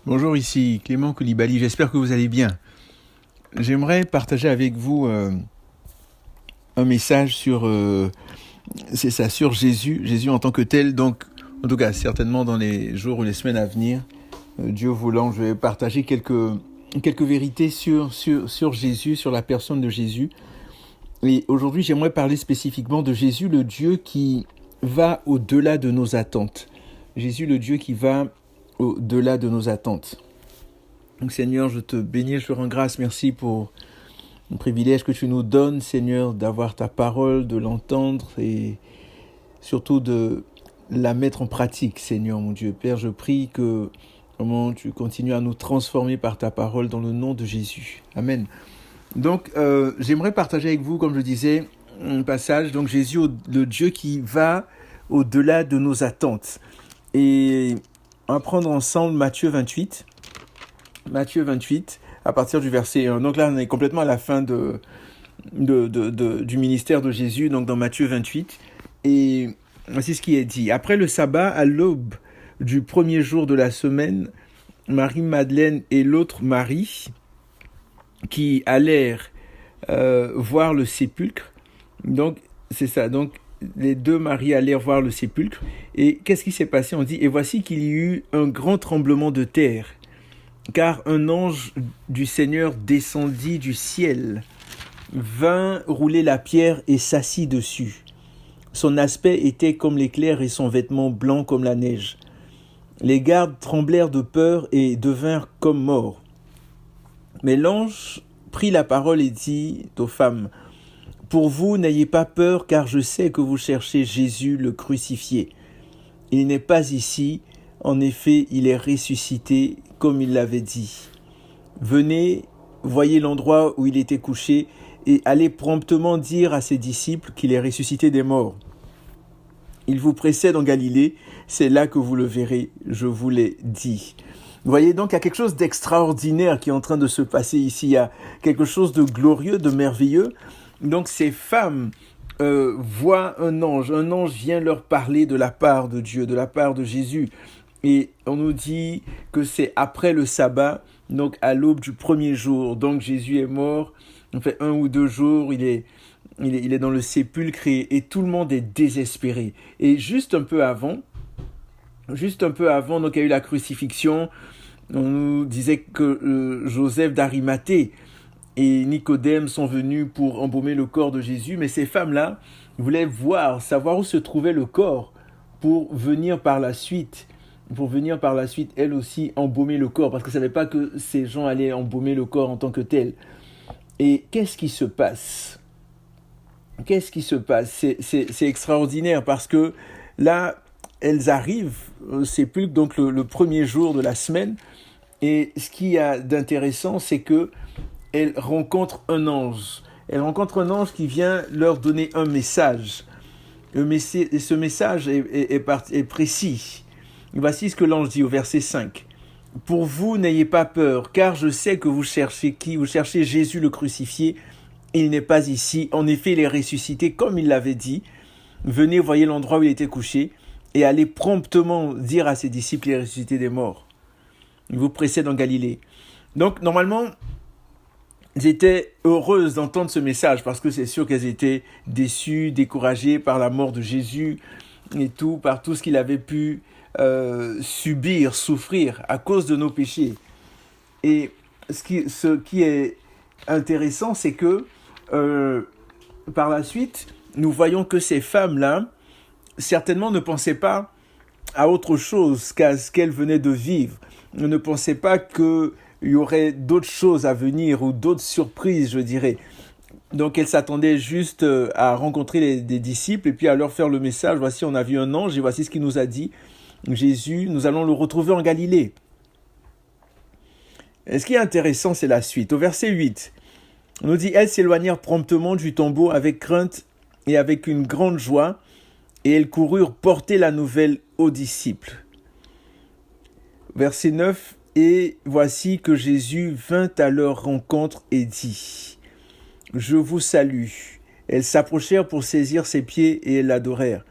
Bonjour, ici Clément Koulibaly, j'espère que vous allez bien. J'aimerais partager avec vous un message sur Jésus en tant que tel. Donc, en tout cas, certainement dans les jours ou les semaines à venir, Dieu voulant, je vais partager quelques vérités sur Jésus, sur la personne de Jésus. Et aujourd'hui, j'aimerais parler spécifiquement de Jésus, le Dieu qui va au-delà de nos attentes. Jésus, le Dieu qui va au-delà de nos attentes. Donc Seigneur, je te bénis, je te rends grâce, merci pour le privilège que tu nous donnes, Seigneur, d'avoir ta parole, de l'entendre et surtout de la mettre en pratique, Seigneur mon Dieu. Père, je prie que tu continues à nous transformer par ta parole dans le nom de Jésus. Amen. Donc, j'aimerais partager avec vous, comme je disais, un passage, donc Jésus, le Dieu qui va au-delà de nos attentes. Et on va prendre ensemble Matthieu 28, à partir du verset 1. Donc là, on est complètement à la fin du ministère de Jésus, donc dans Matthieu 28. Et voici ce qui est dit. Après le sabbat, à l'aube du premier jour de la semaine, Marie-Madeleine et l'autre Marie, qui allèrent voir le sépulcre. Donc, c'est ça. Donc, les deux Maries allèrent voir le sépulcre. Et qu'est-ce qui s'est passé? On dit, et voici qu'il y eut un grand tremblement de terre, car un ange du Seigneur descendit du ciel, vint rouler la pierre et s'assit dessus. Son aspect était comme l'éclair et son vêtement blanc comme la neige. Les gardes tremblèrent de peur et devinrent comme morts. Mais l'ange prit la parole et dit aux femmes, « Pour vous, n'ayez pas peur, car je sais que vous cherchez Jésus le crucifié. Il n'est pas ici, en effet, il est ressuscité, comme il l'avait dit. Venez, voyez l'endroit où il était couché, et allez promptement dire à ses disciples qu'il est ressuscité des morts. Il vous précède en Galilée, c'est là que vous le verrez, je vous l'ai dit. » Vous voyez donc, il y a quelque chose d'extraordinaire qui est en train de se passer ici. Il y a quelque chose de glorieux, de merveilleux. Donc ces femmes voient un ange. Un ange vient leur parler de la part de Dieu, de la part de Jésus. Et on nous dit que c'est après le sabbat, donc à l'aube du premier jour. Donc Jésus est mort, en fait 1 ou 2 jours, il est dans le sépulcre et tout le monde est désespéré. Et juste un peu avant, donc il y a eu la crucifixion. On nous disait que Joseph d'Arimathée et Nicodème sont venus pour embaumer le corps de Jésus, mais ces femmes-là voulaient savoir où se trouvait le corps pour venir par la suite, elles aussi, embaumer le corps, parce qu'elles ne savaient pas que ces gens allaient embaumer le corps en tant que tel. Et qu'est-ce qui se passe? C'est extraordinaire, parce que là, elles arrivent au sépulcre, donc le premier jour de la semaine, et ce qu'il y a d'intéressant, c'est que elles rencontrent un ange. Elles rencontrent un ange qui vient leur donner un message. Et ce message est précis. Voici ce que l'ange dit au verset 5. « Pour vous, n'ayez pas peur, car je sais que vous cherchez qui? Vous cherchez Jésus le crucifié. Il n'est pas ici. En effet, il est ressuscité comme il l'avait dit. Venez, voyez l'endroit où il était couché. Et allez promptement dire à ses disciples qu'il est ressuscité des morts. Il vous précède en Galilée. » Donc, normalement, elles étaient heureuses d'entendre ce message parce que c'est sûr qu'elles étaient déçues, découragées par la mort de Jésus et tout, par tout ce qu'il avait pu subir, souffrir à cause de nos péchés. Et ce qui est intéressant, c'est que par la suite, nous voyons que ces femmes-là, certainement ne pensaient pas à autre chose qu'à ce qu'elles venaient de vivre. Elles ne pensaient pas qu'il y aurait d'autres choses à venir ou d'autres surprises, je dirais. Donc elles s'attendaient juste à rencontrer des disciples et puis à leur faire le message. Voici, on a vu un ange et voici ce qu'il nous a dit. Jésus, nous allons le retrouver en Galilée. Et ce qui est intéressant, c'est la suite. Au verset 8, on nous dit « Elles s'éloignèrent promptement du tombeau avec crainte et avec une grande joie, et elles coururent porter la nouvelle aux disciples. » Verset 9, « Et voici que Jésus vint à leur rencontre et dit, « Je vous salue. » Elles s'approchèrent pour saisir ses pieds et elles l'adorèrent.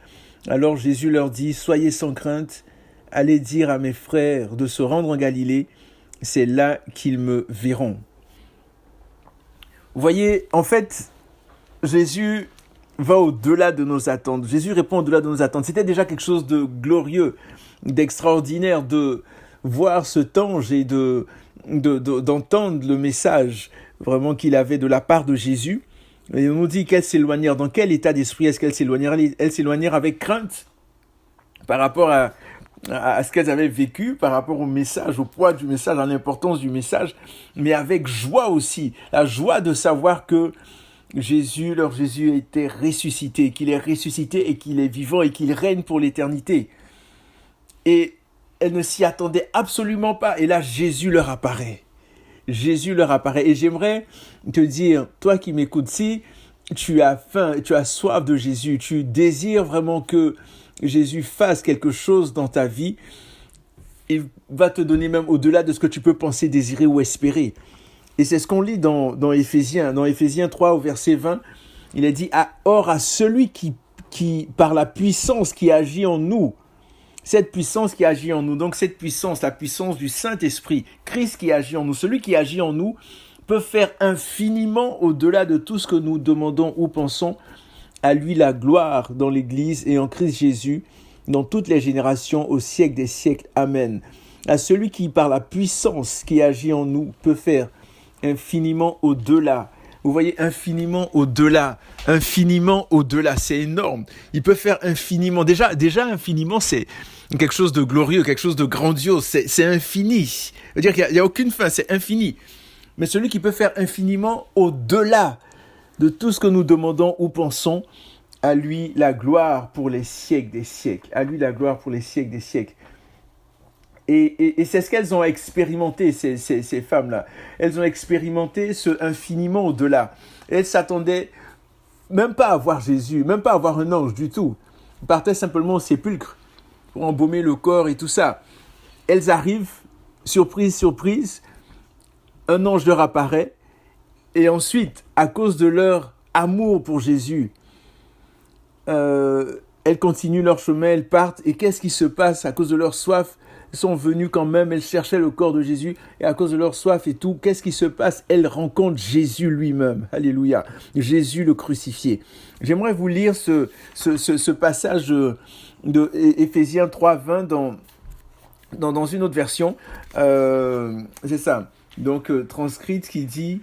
Alors Jésus leur dit, « Soyez sans crainte, allez dire à mes frères de se rendre en Galilée, c'est là qu'ils me verront. Vous voyez, en fait, Jésus va au-delà de nos attentes. Jésus répond au-delà de nos attentes. C'était déjà quelque chose de glorieux, d'extraordinaire, de voir cet ange et d'entendre le message vraiment qu'il avait de la part de Jésus. Et on nous dit qu'elles s'éloignèrent. Dans quel état d'esprit est-ce qu'elles s'éloignèrent? Elles s'éloignèrent avec crainte par rapport à ce qu'elles avaient vécu, par rapport au message, au poids du message, à l'importance du message, mais avec joie aussi. La joie de savoir que leur Jésus était ressuscité, qu'il est ressuscité et qu'il est vivant et qu'il règne pour l'éternité. Et elles ne s'y attendaient absolument pas. Et là, Jésus leur apparaît. Jésus leur apparaît. Et j'aimerais te dire, toi qui m'écoutes, si tu as faim, tu as soif de Jésus, tu désires vraiment que Jésus fasse quelque chose dans ta vie, il va te donner même au-delà de ce que tu peux penser, désirer ou espérer. Et c'est ce qu'on lit dans Éphésiens. Dans Éphésiens 3 au verset 20, il est dit « Or à celui qui par la puissance qui agit en nous », cette puissance qui agit en nous, donc cette puissance, la puissance du Saint-Esprit, Christ qui agit en nous, celui qui agit en nous peut faire infiniment au-delà de tout ce que nous demandons ou pensons. À lui la gloire dans l'Église et en Christ Jésus, dans toutes les générations, au siècle des siècles. Amen. À celui qui, par la puissance qui agit en nous, peut faire infiniment au-delà. Vous voyez, infiniment au-delà, c'est énorme. Il peut faire infiniment. Déjà infiniment, c'est quelque chose de glorieux, quelque chose de grandiose. C'est infini. C'est-à-dire qu'il n'y a aucune fin, c'est infini. Mais celui qui peut faire infiniment au-delà de tout ce que nous demandons ou pensons, à lui la gloire pour les siècles des siècles. À lui la gloire pour les siècles des siècles. Et c'est ce qu'elles ont expérimenté, ces femmes-là. Elles ont expérimenté ce infiniment au-delà. Elles s'attendaient même pas à voir Jésus, même pas à voir un ange du tout. Ils partaient simplement au sépulcre pour embaumer le corps et tout ça. Elles arrivent, surprise, surprise, un ange leur apparaît. Et ensuite, à cause de leur amour pour Jésus, elles continuent leur chemin, elles partent. Et qu'est-ce qui se passe à cause de leur soif? Elles sont venues quand même, elles cherchaient le corps de Jésus. Et à cause de leur soif et tout, qu'est-ce qui se passe? Elles rencontrent Jésus lui-même. Alléluia. Jésus le crucifié. J'aimerais vous lire ce passage de Éphésiens 3, 20 dans une autre version. C'est ça. Donc, transcrite qui dit...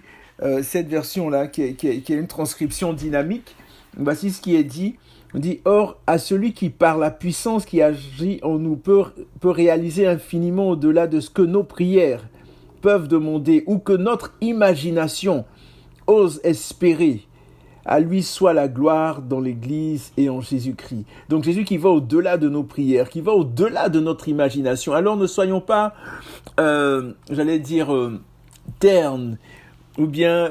cette version-là, qui est une transcription dynamique, voici ce qui est dit. On dit « Or, à celui qui, par la puissance qui agit en nous, peut réaliser infiniment au-delà de ce que nos prières peuvent demander ou que notre imagination ose espérer, à lui soit la gloire dans l'Église et en Jésus-Christ. » Donc Jésus qui va au-delà de nos prières, qui va au-delà de notre imagination. Alors ne soyons pas, ternes, ou bien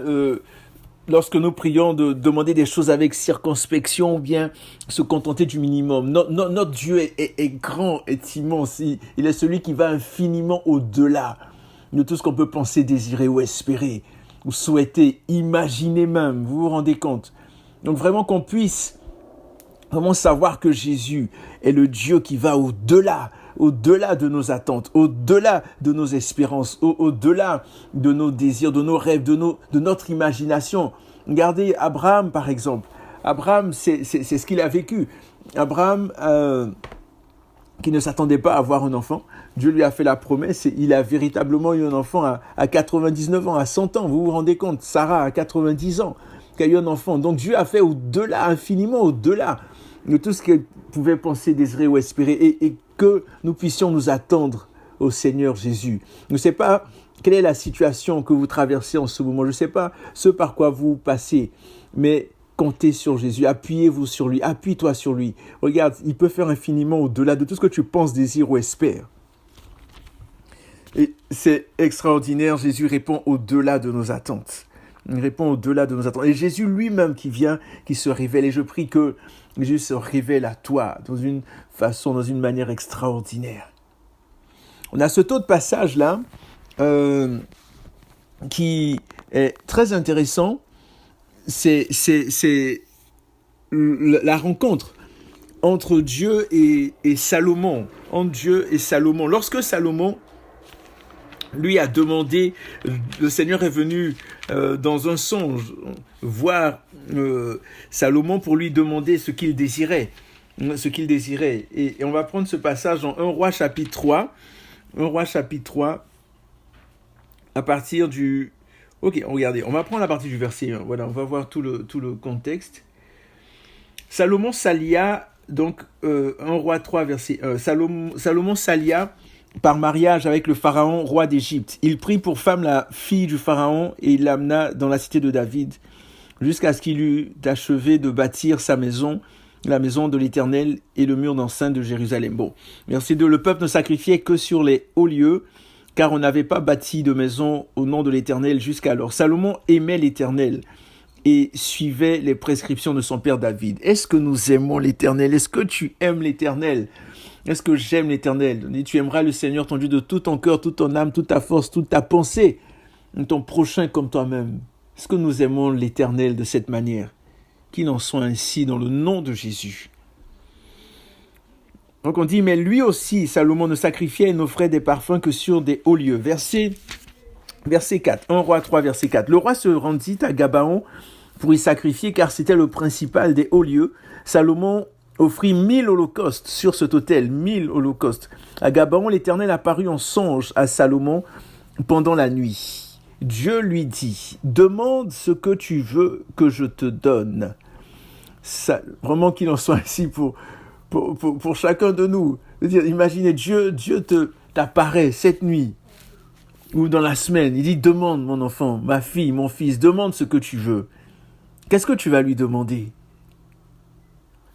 lorsque nous prions de demander des choses avec circonspection, ou bien se contenter du minimum. Notre Dieu est grand, est immense. Il est celui qui va infiniment au-delà de tout ce qu'on peut penser, désirer ou espérer, ou souhaiter, imaginer même. Vous vous rendez compte? Donc vraiment qu'on puisse vraiment savoir que Jésus est le Dieu qui va au-delà de nos attentes, au-delà de nos espérances, au-delà de nos désirs, de nos rêves, de notre imagination. Regardez Abraham, par exemple. Abraham, c'est ce qu'il a vécu. Abraham, qui ne s'attendait pas à avoir un enfant, Dieu lui a fait la promesse et il a véritablement eu un enfant à 99 ans, à 100 ans. Vous vous rendez compte? Sarah, à 90 ans, qui a eu un enfant. Donc Dieu a fait au-delà, infiniment au-delà de tout ce qu'elle pouvait penser, désirer ou espérer. Et que nous puissions nous attendre au Seigneur Jésus. Je ne sais pas quelle est la situation que vous traversez en ce moment. Je ne sais pas ce par quoi vous passez. Mais comptez sur Jésus. Appuyez-vous sur lui. Appuie-toi sur lui. Regarde, il peut faire infiniment au-delà de tout ce que tu penses, désires ou espères. Et c'est extraordinaire. Jésus répond au-delà de nos attentes. Il répond au-delà de nos attentes. Et Jésus lui-même qui vient, qui se révèle. Et je prie que Jésus se révèle à toi dans une façon, dans une manière extraordinaire. On a ce autre passage-là qui est très intéressant. C'est la rencontre entre Dieu et Salomon. Entre Dieu et Salomon. Lorsque Salomon lui a demandé, le Seigneur est venu dans un songe voir Salomon pour lui demander ce qu'il désirait. Et on va prendre ce passage dans 1 Roi chapitre 3. 1 Roi chapitre 3, à partir du... Ok, regardez, on va prendre la partie du verset 1. Voilà, on va voir tout le contexte. Salomon s'allia, donc 1 Roi 3, verset 1. Salomon s'allia par mariage avec le pharaon, roi d'Égypte. Il prit pour femme la fille du pharaon et il l'amena dans la cité de David, jusqu'à ce qu'il eût achevé de bâtir sa maison, la maison de l'Éternel et le mur d'enceinte de Jérusalem. Bon, verset 2, le peuple ne sacrifiait que sur les hauts lieux, car on n'avait pas bâti de maison au nom de l'Éternel jusqu'alors. Salomon aimait l'Éternel et suivait les prescriptions de son père David. Est-ce que nous aimons l'Éternel? Est-ce que tu aimes l'Éternel? Est-ce que j'aime l'Éternel? Tu aimeras le Seigneur ton Dieu de tout ton cœur, toute ton âme, toute ta force, toute ta pensée, ton prochain comme toi-même. Est-ce que nous aimons l'Éternel de cette manière? Qu'il en soit ainsi dans le nom de Jésus. Donc on dit, mais lui aussi, Salomon ne sacrifiait et n'offrait des parfums que sur des hauts lieux. Verset 4, 1 Roi 3, verset 4. Le roi se rendit à Gabaon pour y sacrifier, car c'était le principal des hauts lieux. Salomon offrit 1000 holocaustes sur cet autel, 1000 holocaustes. À Gabaon, l'Éternel apparut en songe à Salomon pendant la nuit. Dieu lui dit, demande ce que tu veux que je te donne. Ça, vraiment qu'il en soit ainsi pour chacun de nous. Imaginez, Dieu t'apparaît cette nuit ou dans la semaine. Il dit, demande mon enfant, ma fille, mon fils, demande ce que tu veux. Qu'est-ce que tu vas lui demander?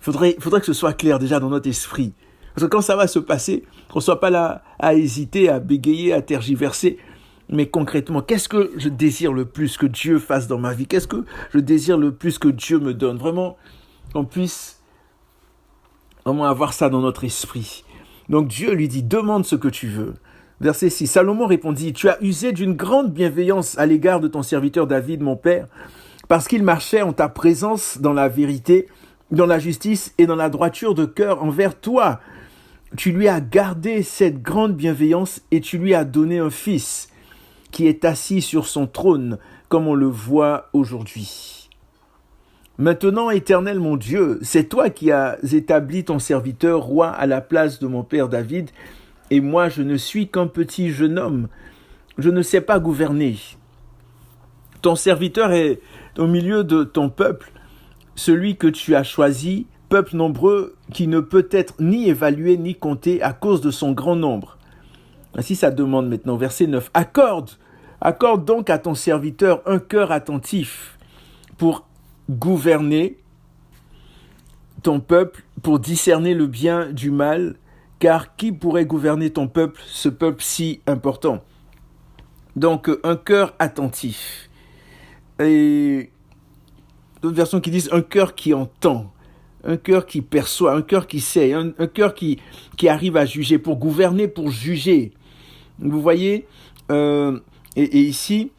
Faudrait que ce soit clair déjà dans notre esprit. Parce que quand ça va se passer, qu'on ne soit pas là à hésiter, à bégayer, à tergiverser. Mais concrètement, qu'est-ce que je désire le plus que Dieu fasse dans ma vie? Qu'est-ce que je désire le plus que Dieu me donne? Vraiment, qu'on puisse vraiment avoir ça dans notre esprit. Donc Dieu lui dit, demande ce que tu veux. Verset 6, Salomon répondit, tu as usé d'une grande bienveillance à l'égard de ton serviteur David, mon père, parce qu'il marchait en ta présence dans la vérité, dans la justice et dans la droiture de cœur envers toi. Tu lui as gardé cette grande bienveillance et tu lui as donné un fils qui est assis sur son trône, comme on le voit aujourd'hui. Maintenant, Éternel mon Dieu, c'est toi qui as établi ton serviteur roi à la place de mon père David, et moi je ne suis qu'un petit jeune homme, je ne sais pas gouverner. Ton serviteur est au milieu de ton peuple, celui que tu as choisi, peuple nombreux qui ne peut être ni évalué ni compté à cause de son grand nombre. Ainsi ça demande maintenant, verset 9, accorde donc à ton serviteur un cœur attentif pour gouverner ton peuple, pour discerner le bien du mal, car qui pourrait gouverner ton peuple, ce peuple si important? Donc un cœur attentif. Et d'autres versions qui disent un cœur qui entend, un cœur qui perçoit, un cœur qui sait, un cœur qui arrive à juger, pour gouverner, pour juger. Vous voyez, et ici,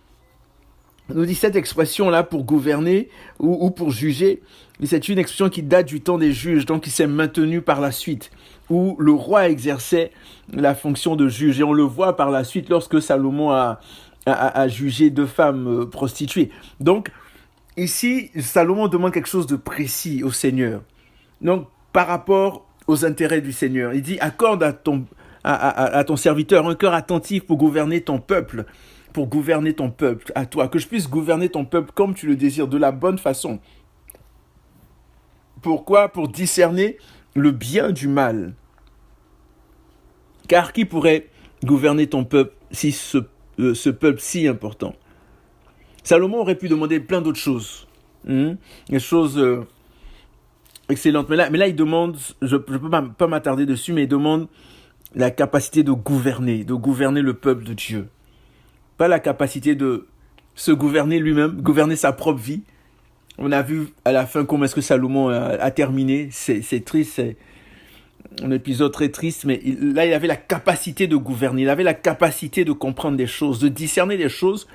on nous dit cette expression-là pour gouverner ou pour juger, c'est une expression qui date du temps des juges, donc qui s'est maintenue par la suite, où le roi exerçait la fonction de juge. Et on le voit par la suite lorsque Salomon a jugé 2 femmes prostituées. Donc, ici, Salomon demande quelque chose de précis au Seigneur. Donc, par rapport aux intérêts du Seigneur, il dit, accorde à ton serviteur un cœur attentif pour gouverner ton peuple, à toi, que je puisse gouverner ton peuple comme tu le désires, de la bonne façon. Pourquoi? Pour discerner le bien du mal. Car qui pourrait gouverner ton peuple si ce peuple si important? Salomon aurait pu demander plein d'autres choses. Des choses excellentes. Mais là, il demande, je ne peux pas m'attarder dessus, mais il demande la capacité de gouverner le peuple de Dieu. Pas la capacité de se gouverner lui-même, gouverner sa propre vie. On a vu à la fin comment est-ce que Salomon a terminé. C'est triste, c'est un épisode très triste, mais là, il avait la capacité de gouverner. Il avait la capacité de comprendre des choses, de discerner des choses.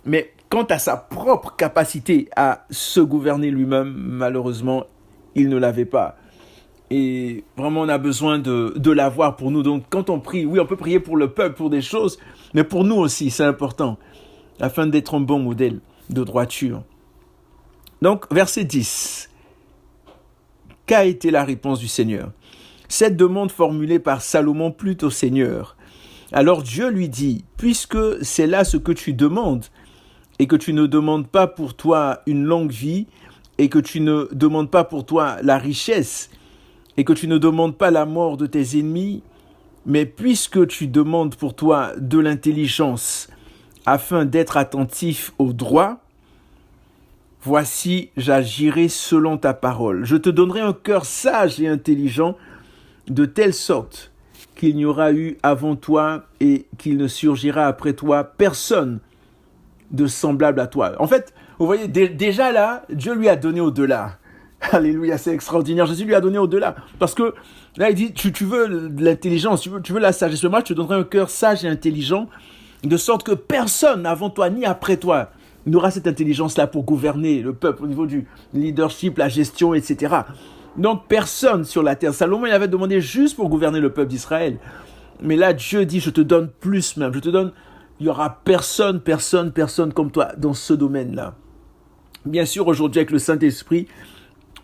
Mais quant à sa propre capacité à se gouverner lui-même, malheureusement, il ne l'avait pas. Et vraiment, on a besoin de l'avoir pour nous. Donc, quand on prie, oui, on peut prier pour le peuple, pour des choses, mais pour nous aussi, c'est important, afin d'être un bon modèle de droiture. Donc, verset 10. Qu'a été la réponse du Seigneur? Cette demande formulée par Salomon plut au Seigneur. Alors Dieu lui dit, puisque c'est là ce que tu demandes, et que tu ne demandes pas pour toi une longue vie, et que tu ne demandes pas pour toi la richesse, et que tu ne demandes pas la mort de tes ennemis, mais puisque tu demandes pour toi de l'intelligence, afin d'être attentif au droit, voici, j'agirai selon ta parole. Je te donnerai un cœur sage et intelligent, de telle sorte qu'il n'y aura eu avant toi et qu'il ne surgira après toi personne de semblable à toi. En fait, vous voyez, déjà là, Dieu lui a donné au-delà. Alléluia, c'est extraordinaire. Jésus lui a donné au-delà. Parce que là, il dit, tu veux de l'intelligence, tu veux la sagesse. Moi, je te donnerai un cœur sage et intelligent, de sorte que personne avant toi ni après toi n'aura cette intelligence-là pour gouverner le peuple au niveau du leadership, la gestion, etc. Donc, personne sur la terre. Salomon, il avait demandé juste pour gouverner le peuple d'Israël. Mais là, Dieu dit, je te donne plus même. Je te donne, il n'y aura personne comme toi dans ce domaine-là. Bien sûr, aujourd'hui, avec le Saint-Esprit,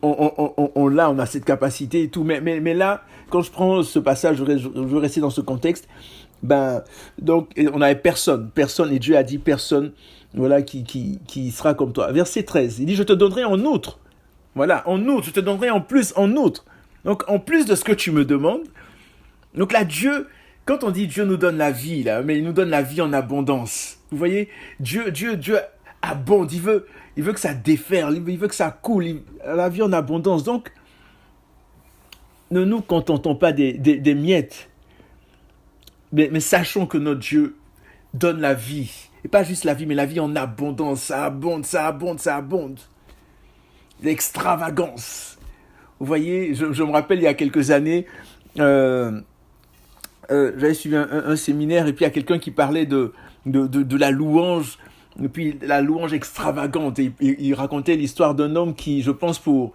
on a cette capacité et tout. Mais là, quand je prends ce passage, je veux rester dans ce contexte. Donc, on n'avait personne, et Dieu a dit personne, voilà, qui sera comme toi. Verset 13, il dit, je te donnerai en outre. Voilà, en outre, je te donnerai en plus, en outre. Donc, en plus de ce que tu me demandes. Donc là, Dieu, quand on dit Dieu nous donne la vie, là, mais il nous donne la vie en abondance. Vous voyez, Dieu abonde, il veut que ça déferle, il veut que ça coule, la vie en abondance. Donc, ne nous contentons pas des miettes, mais sachons que notre Dieu donne la vie. Et pas juste la vie, mais la vie en abondance. Ça abonde. L'extravagance. Vous voyez, je me rappelle il y a quelques années, j'avais suivi un séminaire et puis il y a quelqu'un qui parlait de la louange, et puis la louange extravagante. Et il racontait l'histoire d'un homme qui, je pense, pour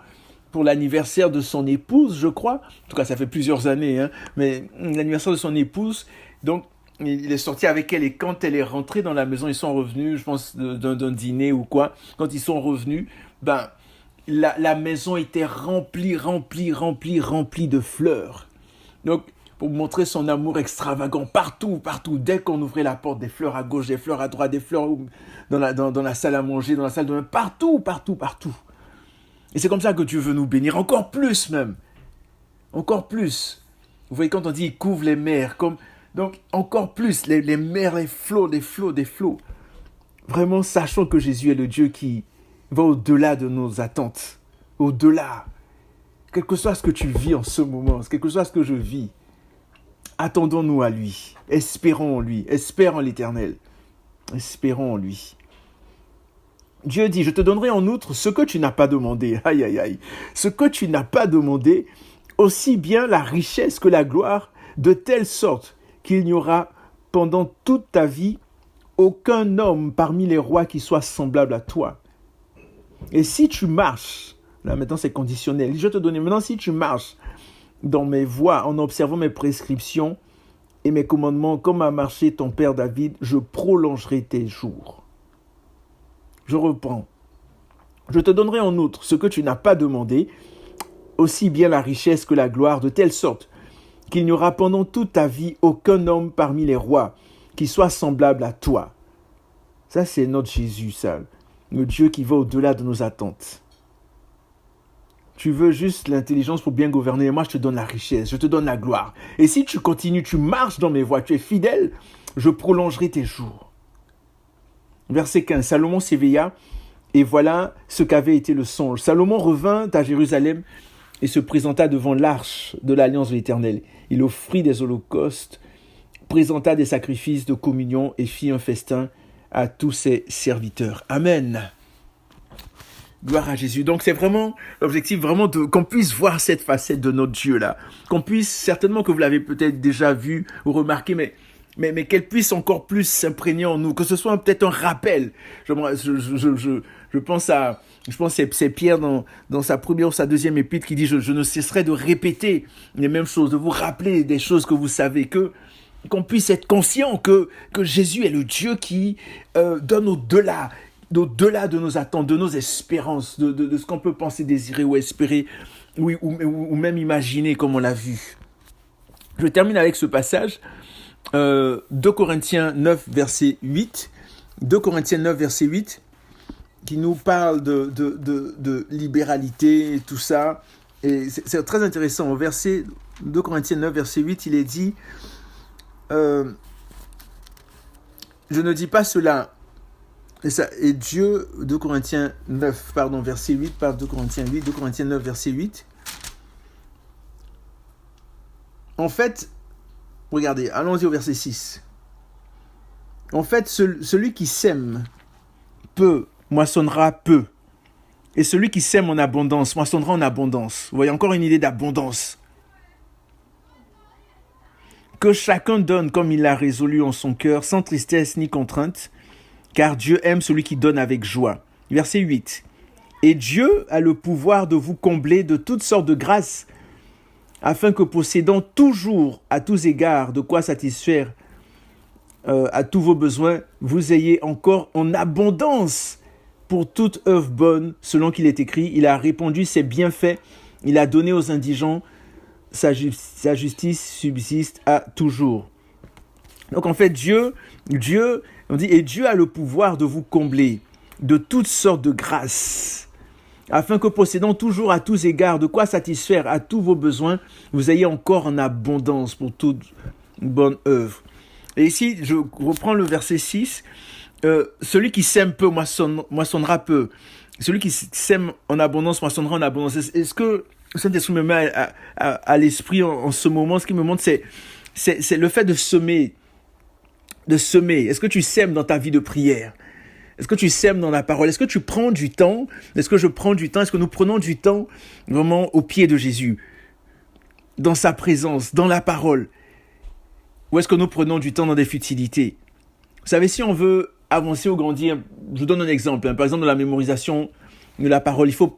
l'anniversaire de son épouse, je crois, en tout cas ça fait plusieurs années, mais l'anniversaire de son épouse, donc il est sorti avec elle et quand elle est rentrée dans la maison, ils sont revenus, je pense, d'un dîner ou quoi, quand ils sont revenus, la maison était remplie de fleurs. Donc, pour montrer son amour extravagant, partout, dès qu'on ouvrait la porte, des fleurs à gauche, des fleurs à droite, des fleurs dans la salle à manger, dans la salle de bain, partout. Et c'est comme ça que Dieu veut nous bénir, encore plus même. Encore plus. Vous voyez, quand on dit, il couvre les mers, donc encore plus, les mers, les flots. Vraiment, sachons que Jésus est le Dieu qui va au-delà de nos attentes. Au-delà. Quel que soit ce que tu vis en ce moment, quel que soit ce que je vis, attendons-nous à lui. Espérons en lui. Espère en l'Éternel. Espérons en lui. Dieu dit, je te donnerai en outre ce que tu n'as pas demandé. Aïe, aïe, aïe. Ce que tu n'as pas demandé, aussi bien la richesse que la gloire, de telle sorte qu'il n'y aura pendant toute ta vie aucun homme parmi les rois qui soit semblable à toi. Et si tu marches, là maintenant c'est conditionnel, je te donne maintenant si tu marches dans mes voies en observant mes prescriptions et mes commandements comme a marché ton père David, je prolongerai tes jours. Je reprends. Je te donnerai en outre ce que tu n'as pas demandé, aussi bien la richesse que la gloire, de telle sorte qu'il n'y aura pendant toute ta vie aucun homme parmi les rois qui soit semblable à toi. Ça, c'est notre Jésus, ça. Le Dieu qui va au-delà de nos attentes. Tu veux juste l'intelligence pour bien gouverner. Et moi, je te donne la richesse, je te donne la gloire. Et si tu continues, tu marches dans mes voies, tu es fidèle, je prolongerai tes jours. Verset 15. Salomon s'éveilla et voilà ce qu'avait été le songe. Salomon revint à Jérusalem et se présenta devant l'arche de l'alliance de l'Éternel. Il offrit des holocaustes, présenta des sacrifices de communion et fit un festin à tous ses serviteurs. Amen. Gloire à Jésus. Donc c'est vraiment l'objectif, vraiment qu'on puisse voir cette facette de notre Dieu là, qu'on puisse, certainement que vous l'avez peut-être déjà vu ou remarqué, mais mais qu'elle puisse encore plus s'imprégner en nous, que ce soit peut-être un rappel. Je pense à c'est Pierre dans sa première ou sa deuxième épître qui dit je ne cesserai de répéter les mêmes choses, de vous rappeler des choses que vous savez, qu'on puisse être conscient que Jésus est le Dieu qui donne au-delà de nos attentes, de nos espérances, de ce qu'on peut penser, désirer ou espérer, oui, ou même imaginer comme on l'a vu. Je termine avec ce passage, 2 Corinthiens 9, verset 8. 2 Corinthiens 9, verset 8, qui nous parle de libéralité et tout ça. Et c'est très intéressant. Au verset 2 Corinthiens 9, verset 8, il est dit je ne dis pas cela. Et Dieu, 2 Corinthiens 9, verset 8, 2 Corinthiens 8, 2 Corinthiens 9, verset 8. En fait, regardez, allons-y au verset 6. En fait, celui qui sème peu, moissonnera peu. Et celui qui sème en abondance, moissonnera en abondance. Vous voyez, encore une idée d'abondance. Que chacun donne comme il l'a résolu en son cœur, sans tristesse ni contrainte, car Dieu aime celui qui donne avec joie. Verset 8. Et Dieu a le pouvoir de vous combler de toutes sortes de grâces, afin que possédant toujours à tous égards de quoi satisfaire à tous vos besoins, vous ayez encore en abondance pour toute œuvre bonne, selon qu'il est écrit, il a répandu ses bienfaits, il a donné aux indigents, sa justice subsiste à toujours. Donc en fait, Dieu, on dit, et Dieu a le pouvoir de vous combler de toutes sortes de grâces, afin que possédant toujours à tous égards de quoi satisfaire à tous vos besoins, vous ayez encore en abondance pour toute bonne œuvre. Et ici, je reprends le verset 6, celui qui sème peu moissonnera peu, celui qui sème en abondance moissonnera en abondance. Est-ce que le Saint-Esprit me met à l'esprit en ce moment? Ce qui me montre, c'est le fait de semer. Est-ce que tu sèmes dans ta vie de prière? Est-ce que tu sèmes dans la parole? Est-ce que tu prends du temps? Est-ce que je prends du temps? Est-ce que nous prenons du temps vraiment au pied de Jésus? Dans sa présence, dans la parole? Ou est-ce que nous prenons du temps dans des futilités? Vous savez, si on veut avancer ou grandir, je vous donne un exemple. Par exemple, dans la mémorisation de la parole, il faut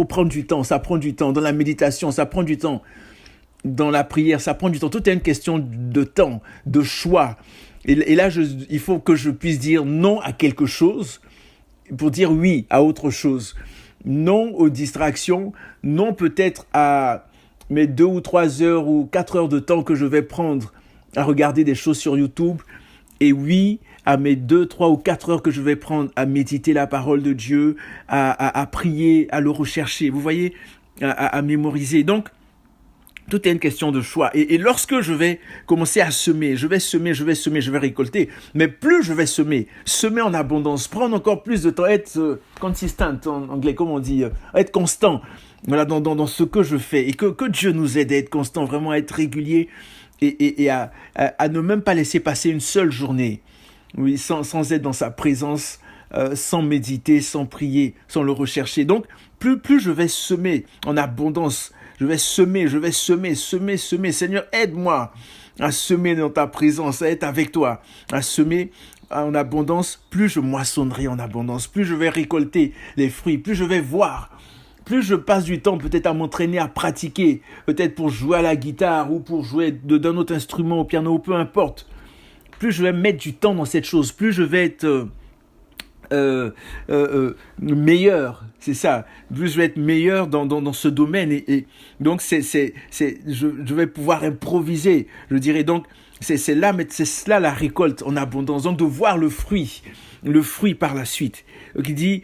prendre du temps. Ça prend du temps. Dans la méditation, ça prend du temps. Dans la prière, ça prend du temps. Tout est une question de temps, de choix. Et là, il faut que je puisse dire non à quelque chose pour dire oui à autre chose. Non aux distractions, non peut-être à mes 2 ou 3 heures ou 4 heures de temps que je vais prendre à regarder des choses sur YouTube. Et oui à mes 2, 3 ou 4 heures que je vais prendre à méditer la parole de Dieu, à prier, à le rechercher. Vous voyez, à mémoriser. Donc, tout est une question de choix. Et lorsque je vais commencer à semer, je vais récolter. Mais plus je vais semer en abondance, prendre encore plus de temps, être consistent en anglais, comme on dit, être constant, voilà, dans ce que je fais. Et que Dieu nous aide à être constant, vraiment à être régulier et à ne même pas laisser passer une seule journée, oui, sans être dans sa présence, sans méditer, sans prier, sans le rechercher. Donc, plus je vais semer en abondance, je vais semer. Seigneur, aide-moi à semer dans ta présence, à être avec toi, à semer en abondance. Plus je moissonnerai en abondance, plus je vais récolter les fruits, plus je vais voir. Plus je passe du temps peut-être à m'entraîner, à pratiquer, peut-être pour jouer à la guitare ou pour jouer d'un autre instrument, au piano, ou peu importe. Plus je vais mettre du temps dans cette chose, plus je vais être meilleur, c'est ça. Plus je vais être meilleur dans ce domaine et donc je vais pouvoir improviser. Je dirais donc c'est cela la récolte en abondance. Donc de voir le fruit par la suite. Donc il dit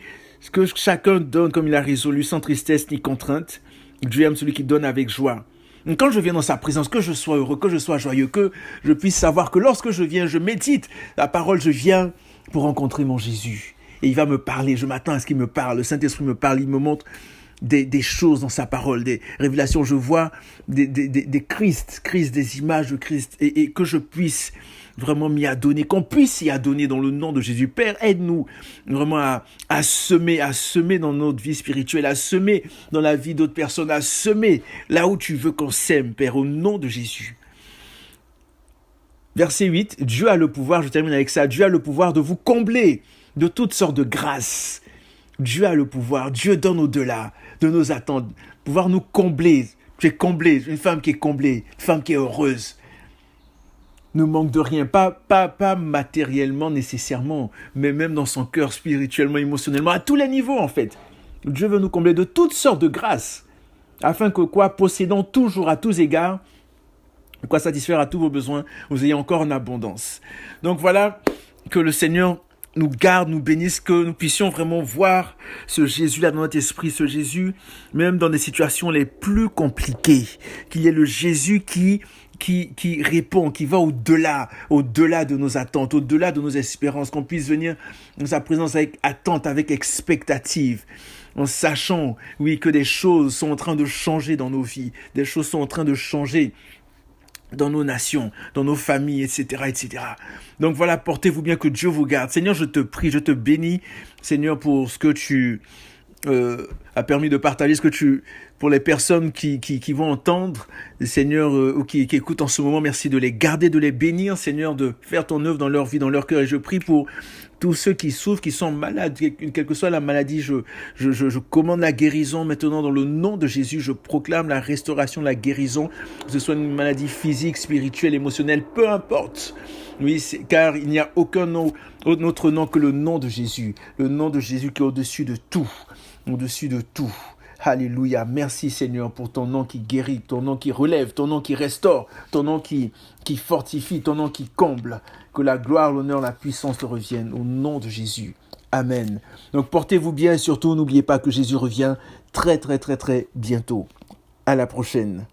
que chacun donne comme il a résolu, sans tristesse ni contrainte. Dieu aime celui qui donne avec joie. Donc quand je viens dans sa présence, que je sois heureux, que je sois joyeux, que je puisse savoir que lorsque je viens, je médite la parole, je viens pour rencontrer mon Jésus. Et il va me parler, je m'attends à ce qu'il me parle. Le Saint-Esprit me parle, il me montre des choses dans sa parole, des révélations. Je vois des Christ, des images de Christ. Et que je puisse vraiment m'y adonner, qu'on puisse y adonner dans le nom de Jésus. Père, aide-nous vraiment à semer dans notre vie spirituelle, à semer dans la vie d'autres personnes, à semer là où tu veux qu'on sème, Père, au nom de Jésus. Verset 8, Dieu a le pouvoir, je termine avec ça, Dieu a le pouvoir de vous combler de toutes sortes de grâces. Dieu a le pouvoir, Dieu donne au-delà de nos attentes, pouvoir nous combler. Tu es comblé, une femme qui est comblée, une femme qui est heureuse. Ne manque de rien, pas matériellement nécessairement, mais même dans son cœur, spirituellement, émotionnellement, à tous les niveaux en fait. Dieu veut nous combler de toutes sortes de grâces, afin que possédant toujours à tous égards, satisfaire à tous vos besoins, vous ayez encore en abondance. Donc voilà, que le Seigneur nous garde, nous bénisse, que nous puissions vraiment voir ce Jésus-là dans notre esprit, ce Jésus, même dans des situations les plus compliquées, qu'il y ait le Jésus qui répond, qui va au-delà de nos attentes, au-delà de nos espérances, qu'on puisse venir dans sa présence avec attente, avec expectative, en sachant, oui, que des choses sont en train de changer dans nos vies, des choses sont en train de changer dans nos nations, dans nos familles, etc., etc. Donc voilà, portez-vous bien, que Dieu vous garde. Seigneur, je te prie, je te bénis, Seigneur, pour ce que tu as permis de partager, pour les personnes qui vont entendre, Seigneur, ou qui écoutent en ce moment, merci de les garder, de les bénir, Seigneur, de faire ton œuvre dans leur vie, dans leur cœur. Et je prie pour tous ceux qui souffrent, qui sont malades, quelle que soit la maladie, je commande la guérison maintenant dans le nom de Jésus. Je proclame la restauration, la guérison, que ce soit une maladie physique, spirituelle, émotionnelle, peu importe. Oui, car il n'y a aucun autre nom que le nom de Jésus. Le nom de Jésus qui est au-dessus de tout. Au-dessus de tout. Alléluia. Merci Seigneur pour ton nom qui guérit, ton nom qui relève, ton nom qui restaure, ton nom qui fortifie, ton nom qui comble. Que la gloire, l'honneur, la puissance te reviennent au nom de Jésus. Amen. Donc portez-vous bien et surtout n'oubliez pas que Jésus revient très très très très bientôt. À la prochaine.